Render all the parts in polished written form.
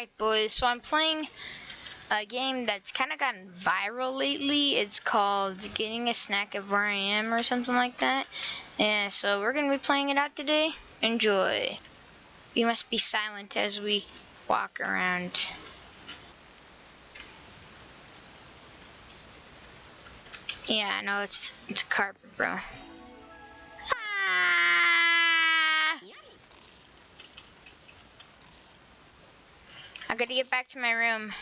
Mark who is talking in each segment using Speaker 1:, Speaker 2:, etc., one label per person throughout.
Speaker 1: Alright boys, so I'm playing a game that's kind of gotten viral lately. It's called Getting a Snack of Where I Am or something like that. And so we're going to be playing it out today. Enjoy. We must be silent as we walk around. Yeah, I know it's carpet, bro. I gotta get back to my room.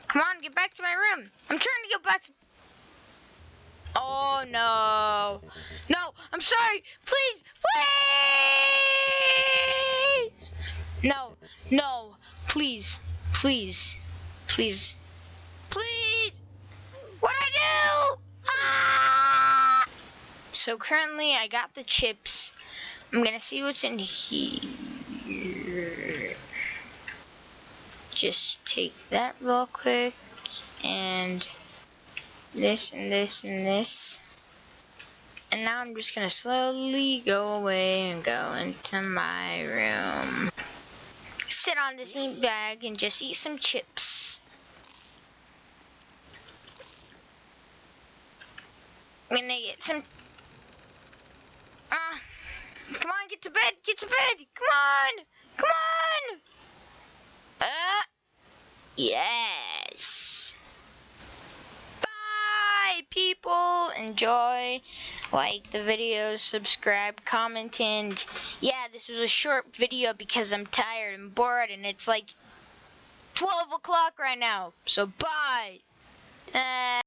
Speaker 1: Come on, get back to my room. I'm trying to get back to... Oh, no. No, I'm sorry. Please, please. No, no, please, please, please, please. What'd I do? Ah! So currently I got the chips. I'm gonna see what's in here. Just take that real quick and this and this and this. And now I'm just gonna slowly go away and go into my room. Sit on this eat bag and just eat some chips. I'm gonna get some. Come on, get to bed, get to bed. Come on, come on. Yes. Bye, people. Enjoy. Like the video, subscribe, comment, and yeah, this was a short video because I'm tired and bored, and it's like 12 o'clock right now. So bye.